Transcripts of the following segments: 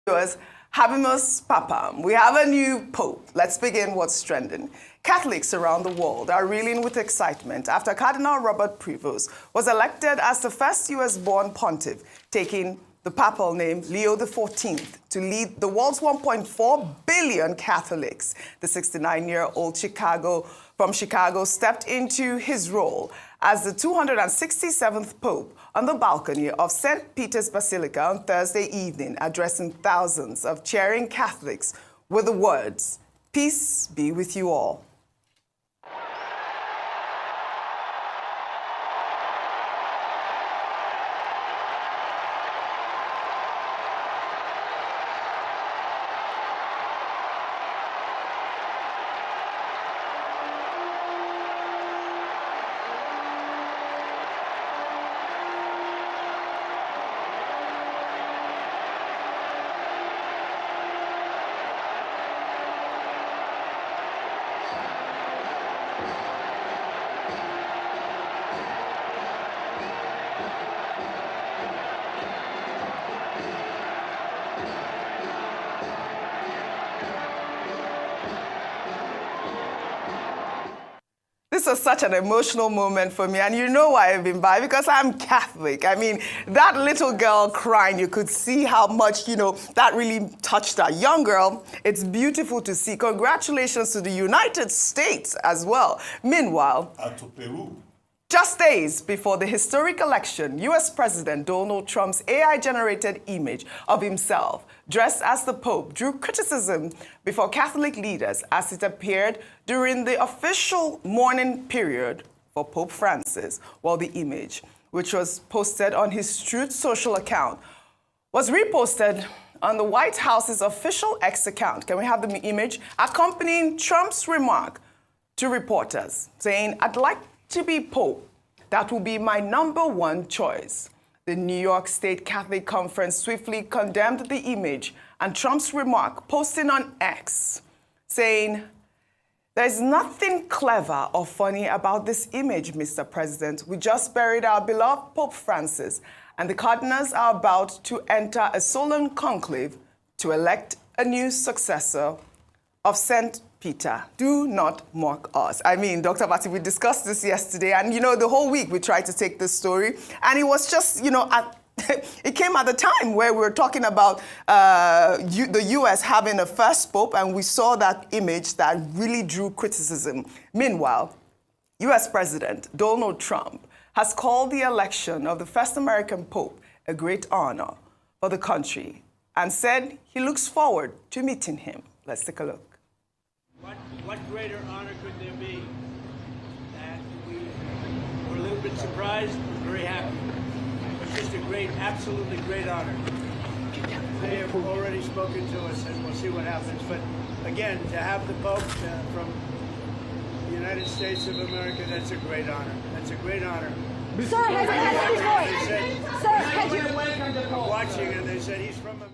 Viewers, Habemus Papam. We have a new pope. Let's begin what's trending. Catholics around the world are reeling with excitement after Cardinal Robert Prevost was elected as the first U.S.-born pontiff, taking the papal name Leo XIV to lead the world's 1.4 billion Catholics. The 69-year-old from Chicago stepped into his role as the 267th Pope on the balcony of St. Peter's Basilica on Thursday evening, addressing thousands of cheering Catholics with the words, "Peace be with you all." This was such an emotional moment for me, and you know why I've been by, because I'm Catholic. I mean, that little girl crying, you could see how much, that really touched that young girl. It's beautiful to see. Congratulations to the United States as well. Meanwhile, to Peru. Just days before the historic election, U.S. President Donald Trump's AI-generated image of himself dressed as the Pope drew criticism before Catholic leaders as it appeared during the official mourning period for Pope Francis, while the image, which was posted on his Truth social account, was reposted on the White House's official X account. Can we have the image? Accompanying Trump's remark to reporters, saying, "I'd like to be Pope. That will be my #1 choice." The New York State Catholic Conference swiftly condemned the image and Trump's remark, posting on X, saying, "There's nothing clever or funny about this image, Mr. President. We just buried our beloved Pope Francis, and the cardinals are about to enter a solemn conclave to elect a new successor of St. Peter. Do not mock us." I mean, Dr. Bati, we discussed this yesterday, and the whole week we tried to take this story, and it was just, it came at the time where we were talking about the U.S. having a first pope, and we saw that image that really drew criticism. Meanwhile, U.S. President Donald Trump has called the election of the first American pope a great honor for the country and said he looks forward to meeting him. Let's take a look. What greater honor could there be? That we were a little bit surprised, very happy. It's just a great, absolutely great honor. They have already spoken to us, and we'll see what happens. But again, to have the Pope from the United States of America, that's a great honor. That's a great honor. Sir, had you watching, and they said he's from America.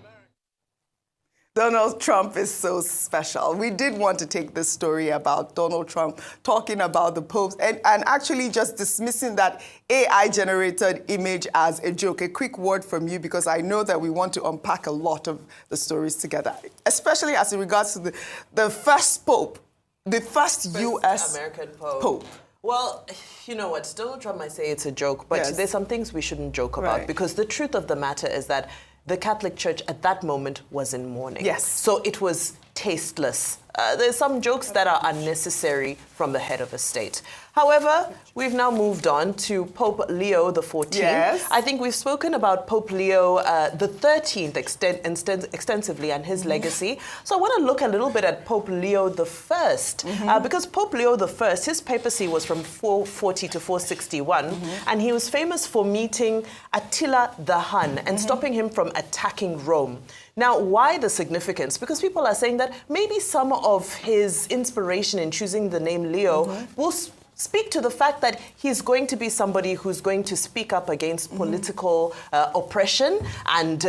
Donald Trump is so special. We did want to take this story about Donald Trump talking about the popes and actually just dismissing that AI-generated image as a joke. A quick word from you, because I know that we want to unpack a lot of the stories together, especially as it regards to the first pope, the first U.S. American pope. Well, you know what, Donald Trump might say it's a joke, but yes, there's some things we shouldn't joke about, because the truth of the matter is that the Catholic Church at that moment was in mourning. Yes. So it was tasteless. There's some jokes that are unnecessary from the head of a state. However, we've now moved on to Pope Leo XIV. Yes. I think we've spoken about Pope Leo XIII extensively and his legacy. So I want to look a little bit at Pope Leo I, because Pope Leo I, his papacy was from 440 to 461, and he was famous for meeting Attila the Hun and stopping him from attacking Rome. Now, why the significance? Because people are saying that maybe some of his inspiration in choosing the name Leo will speak to the fact that he's going to be somebody who's going to speak up against political oppression and,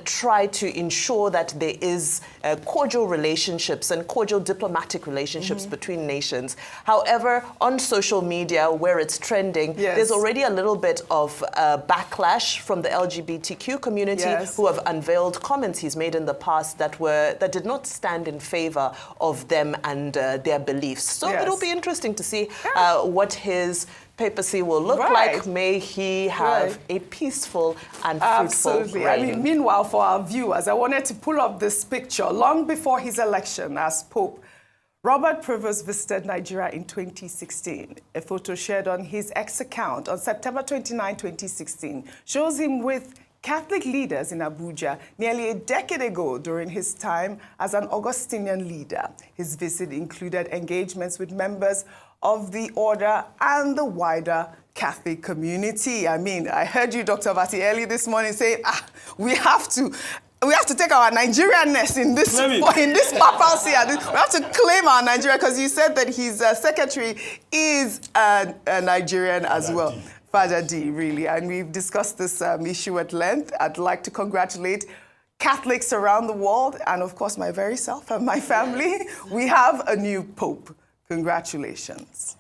try to ensure that there is cordial relationships and cordial diplomatic relationships between nations. However, on social media, where it's trending, there's already a little bit of backlash from the LGBTQ community who have unveiled comments he's made in the past that did not stand in favor of them and their beliefs. So it'll be interesting to see what his papacy will look like. May he have a peaceful and fruitful reign. I mean, meanwhile, for our viewers, I wanted to pull up this picture. Long before his election as Pope, Robert Prevost visited Nigeria in 2016. A photo shared on his X account on September 29, 2016 shows him with Catholic leaders in Abuja nearly a decade ago during his time as an Augustinian leader. His visit included engagements with members of the order and the wider Catholic community. I mean, I heard you, Dr. Vati, early this morning saying, we have to take our Nigerianness in this papacy. We have to claim our Nigeria, because you said that his secretary is a Nigerian as well. Father D, really. And we've discussed this issue at length. I'd like to congratulate Catholics around the world and, of course, my very self and my family. We have a new Pope. Congratulations.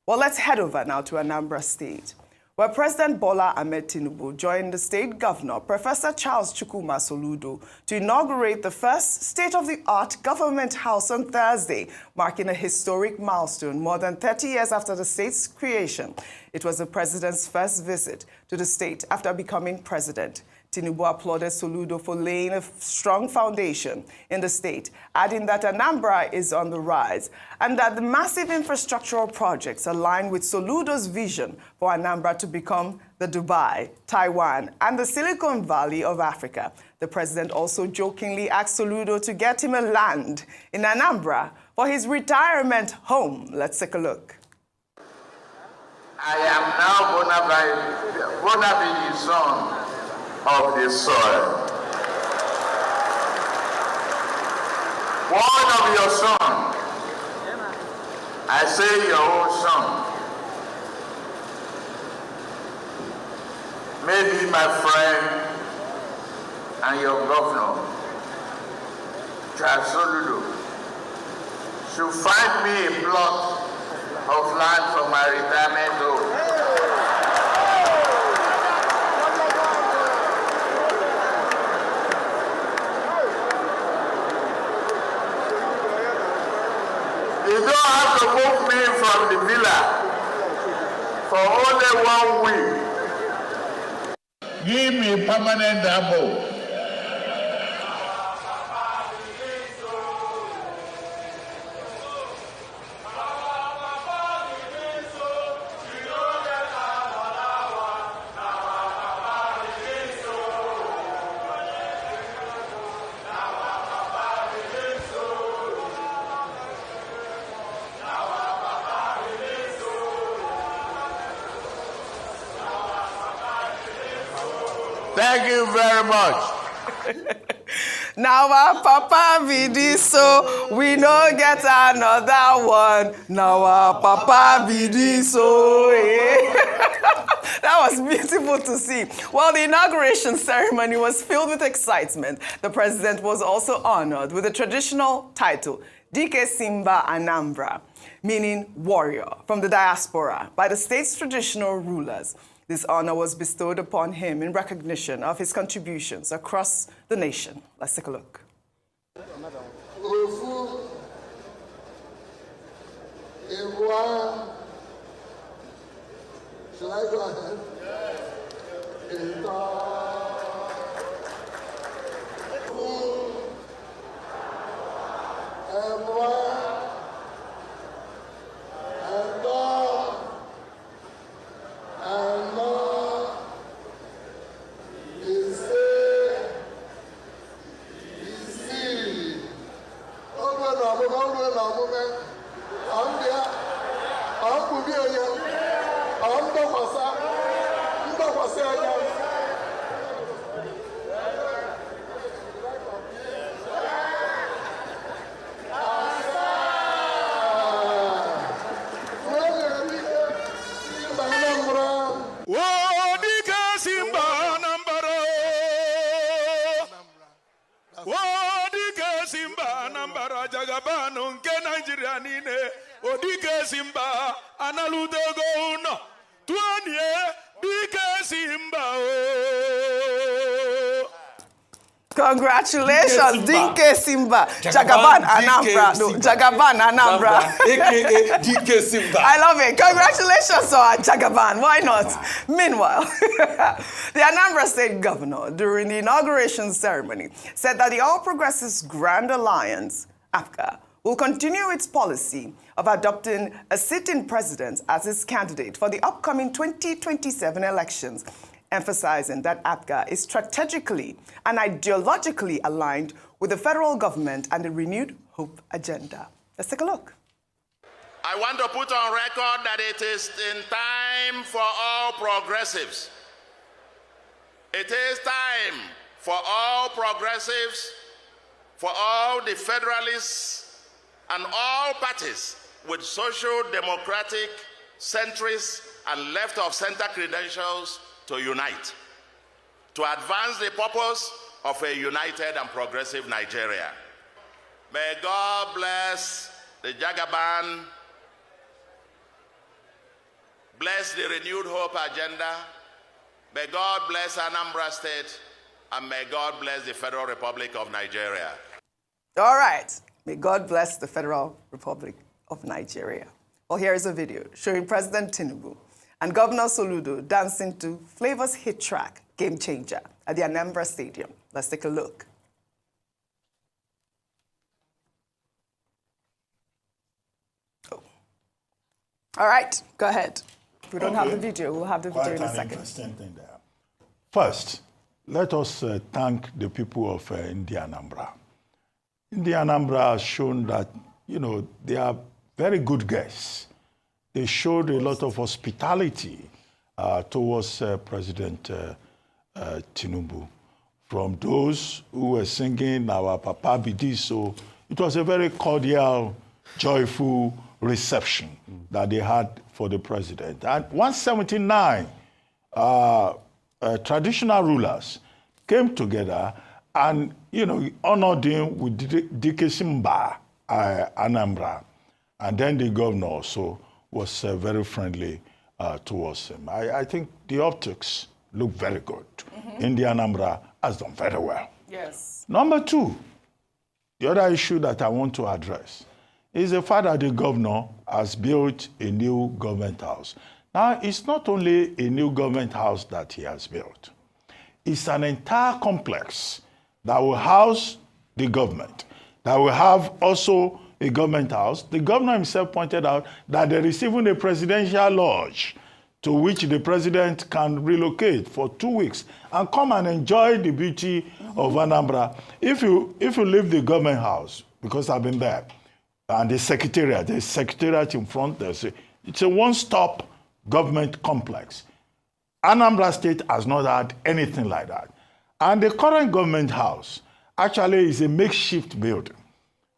Well, let's head over now to Anambra State, where President BolaTinubu joined the state governor, Professor Charles Chukwuma Soludo, to inaugurate the first state-of-the-art government house on Thursday, marking a historic milestone more than 30 years after the state's creation. It was the president's first visit to the state after becoming president. Tinubu applauded Soludo for laying a strong foundation in the state, adding that Anambra is on the rise and that the massive infrastructural projects align with Soludo's vision for Anambra to become the Dubai, Taiwan, and the Silicon Valley of Africa. The president also jokingly asked Soludo to get him a land in Anambra for his retirement home. Let's take a look. I am now bona fide son of the soil. One of your sons, I say your own son, maybe my friend and your governor, Charles Soludo, should find me a plot of land for my retirement home. You don't have to move me from the villa for only 1 week. Give me permanent double. Thank you very much. Now our papa be so, we no get another one. Now our papa be so. That was beautiful to see. While the inauguration ceremony was filled with excitement, the president was also honored with the traditional title, Dike Simba Anambra, meaning warrior from the diaspora, by the state's traditional rulers. This honor was bestowed upon him in recognition of his contributions across the nation. Let's take a look. Shall I go ahead? Odike Simba Anambra Jagaban nke Nigeria niile Odike Simba analudego no tuanie Dike Simba Congratulations, Dinke Simba. Jagaban Anambra. No, Jagaban Anambra. AKA DK Simba. I love it. Congratulations to our Jagaban. Why not? Meanwhile, the Anambra State Governor, during the inauguration ceremony, said that the All Progressives Grand Alliance, APGA, will continue its policy of adopting a sitting president as its candidate for the upcoming 2027 elections, emphasizing that APGA is strategically and ideologically aligned with the federal government and the renewed hope agenda. Let's take a look. I want to put on record that it is in time for all progressives. It is time for all progressives, for all the federalists, and all parties with social democratic, centrist, and left-of-center credentials to unite, to advance the purpose of a united and progressive Nigeria. May God bless the Jagaban, bless the renewed hope agenda, may God bless Anambra State, and may God bless the Federal Republic of Nigeria. All right. May God bless the Federal Republic of Nigeria. Well, here is a video showing President Tinubu and Governor Soludo dancing to Flavor's hit track, Game Changer, at the Anambra Stadium. Let's take a look. Oh. All right, go ahead. If we don't have the video, we'll have the video in a second. Interesting thing there. First, let us thank the people of India Anambra. India Anambra has shown that, they are very good guests. They showed a lot of hospitality towards President Tinubu. From those who were singing our Papa Bidi, so it was a very cordial, joyful reception that they had for the president. And 179 traditional rulers came together and, honored him with Dike Simba Anambra. And then the governor also was very friendly towards him. I think the optics look very good. India Anambra has done very well. Yes. Number two, the other issue that I want to address is the fact that the governor has built a new government house. Now, it's not only a new government house that he has built. It's an entire complex that will house the government, that will have also a government house. The governor himself pointed out that there is even a presidential lodge to which the president can relocate for 2 weeks and come and enjoy the beauty of Anambra. If you leave the government house, because I've been there, and the secretariat, there's secretariat in front, it's a one-stop government complex. Anambra State has not had anything like that. And the current government house actually is a makeshift building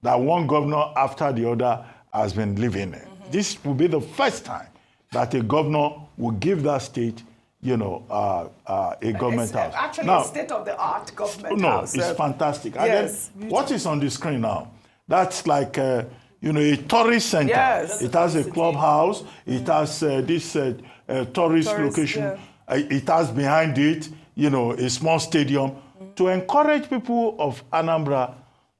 that one governor after the other has been living in. This will be the first time that a governor will give that state, a government house. Actually, now, a state-of-the-art government house. No, it's fantastic. Yes, and then, what is on the screen now? That's like, a tourist center. Yes. It has a clubhouse. It has this tourist location. Yeah. It has behind it, a small stadium to encourage people of Anambra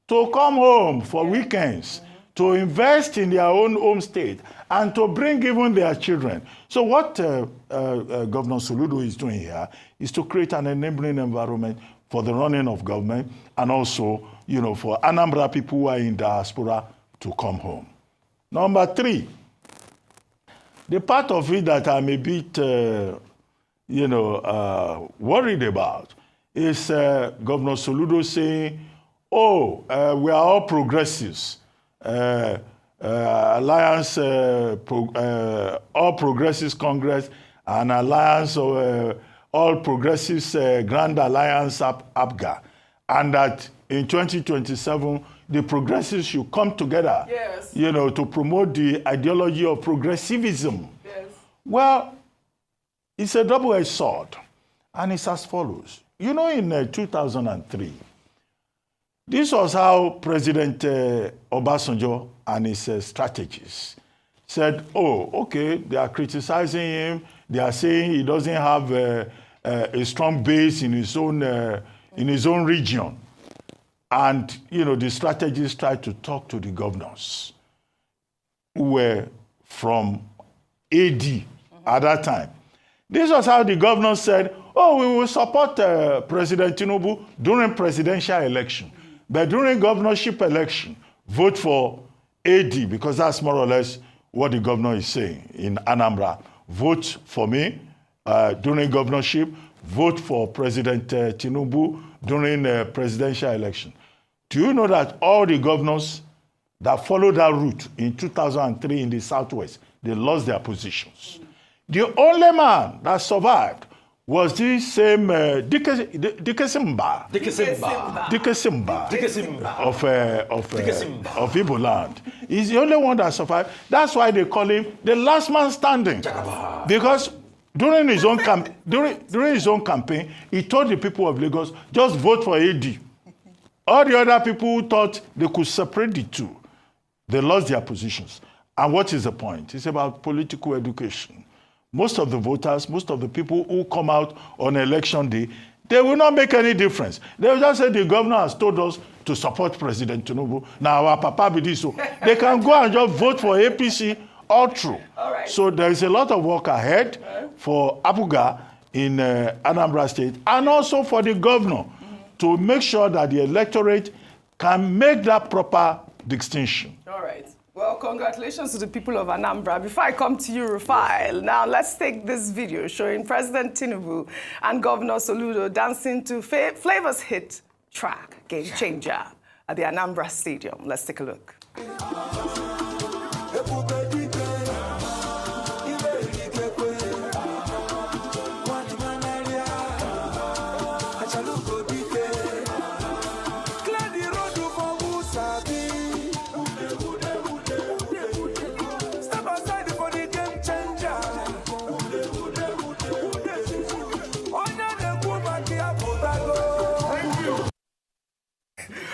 to come home for weekends, to invest in their own home state, and to bring even their children. So what Governor Soludo is doing here is to create an enabling environment for the running of government and also, for Anambra people who are in diaspora to come home. Number three, the part of it that I'm a bit, worried about is Governor Soludo saying, we are all progressives. Alliance, All Progressives Congress, and Alliance of All Progressives Grand Alliance APGA, and that in 2027 the progressives should come together, yes, to promote the ideology of progressivism. Yes. Well, it's a double-edged sword, and it's as follows. In 2003, This was how President Obasanjo and his strategists said, oh, okay, they are criticizing him. They are saying he doesn't have a strong base in his own region. And, the strategists tried to talk to the governors who were from AD at that time. This was how the governors said, oh, we will support President Tinubu during presidential election. But during governorship election, vote for AD, because that's more or less what the governor is saying in Anambra. Vote for me during governorship, vote for President Tinubu during presidential election. Do you know that all the governors that followed that route in 2003 in the Southwest, they lost their positions? The only man that survived was this same Dikesimba of Igbo land. He's the only one that survived. That's why they call him the last man standing. Jagaban. Because during his own campaign, he told the people of Lagos, just vote for AD. All the other people who thought they could separate the two, they lost their positions. And what is the point? It's about political education. Most of the voters, most of the people who come out on election day, they will not make any difference. They will just say the governor has told us to support President Tinubu. Now our papa be this. So they can go and just vote for APC all through. All right. So there is a lot of work ahead for Abuga in Anambra State, and also for the governor to make sure that the electorate can make that proper distinction. All right. Well, congratulations to the people of Anambra. Before I come to you, Rufai, now let's take this video showing President Tinubu and Governor Soludo dancing to Flavor's hit track, Game Changer, at the Anambra Stadium. Let's take a look.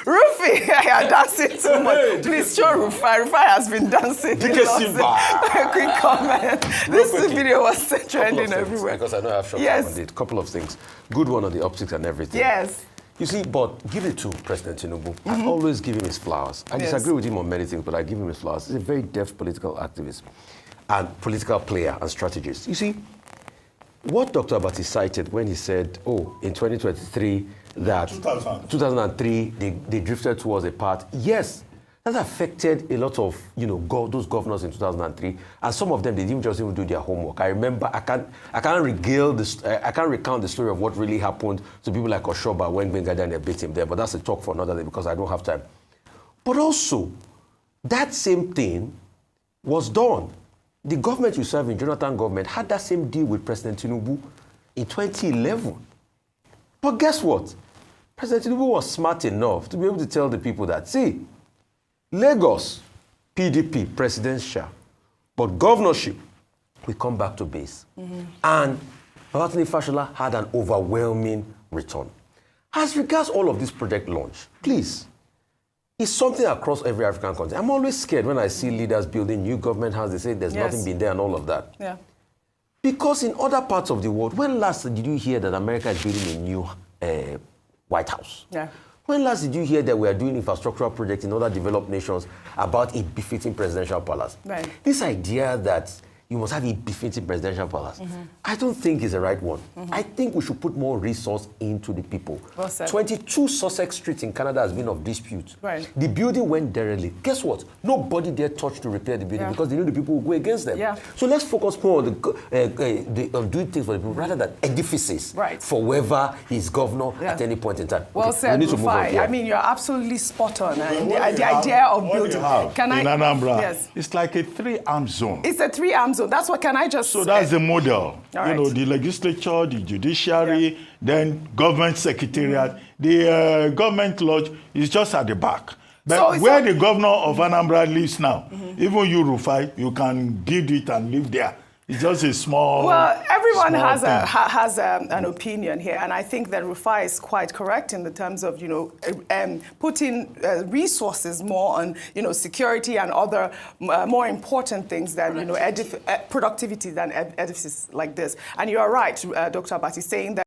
Rufai, I am dancing too much. Please show Rufai. Rufai has been dancing. A quick comment. This video was trending everywhere. Because I know I have short time on it. Couple of things. Good one on the optics and everything. Yes. You see, but give it to President Tinubu. I always give him his flowers. I disagree with him on many things, but I give him his flowers. He's a very deft political activist and political player and strategist. You see, what Dr. Abati cited when he said, oh, in 2023, that 2003, they drifted towards a path. Yes, that affected a lot of, those governors in 2003, and some of them, they didn't just even do their homework. I remember, I can't recount the story of what really happened to people like Oshoba when Bengadan beat him there, but that's a talk for another day because I don't have time. But also, that same thing was done. The government you serve in, Jonathan government, had that same deal with President Tinubu in 2011. But guess what? President Tinubu was smart enough to be able to tell the people that, see, Lagos, PDP, presidential, but governorship, we come back to base. And Babatunde Fashola had an overwhelming return. As regards all of this project launch, please, it's something across every African country. I'm always scared when I see leaders building new government houses. They say there's nothing been there and all of that. Yeah. Because in other parts of the world, when last did you hear that America is building a new White House? Yeah. When last did you hear that we are doing infrastructural projects in other developed nations about a befitting presidential palace? Right. This idea that you must have a befitting presidential palace, I don't think is the right one. I think we should put more resource into the people. Well said. 22 Sussex Street in Canada has been of dispute. Right. The building went derelict. Guess what? Nobody dare touch to repair the building because they know the people will go against them. Yeah. So let's focus more on on doing things for the people rather than edifices for whoever is governor at any point in time. Well said, Rufai. I mean, you're absolutely spot on. The idea of building. In Anambra, it's like a 3-arm zone. It's a 3-arm zone. That's what can I just So that's the model. The legislature, the judiciary, then government secretariat. The government lodge is just at the back. But where the governor of Anambra lives now, even you, Rufai, you can build it and live there. It's just a small. Well, everyone small has thing. an opinion here, and I think that Rufai is quite correct in the terms of putting resources more on security and other more important things than productivity than edifices like this. And you are right, Dr. Abati, saying that.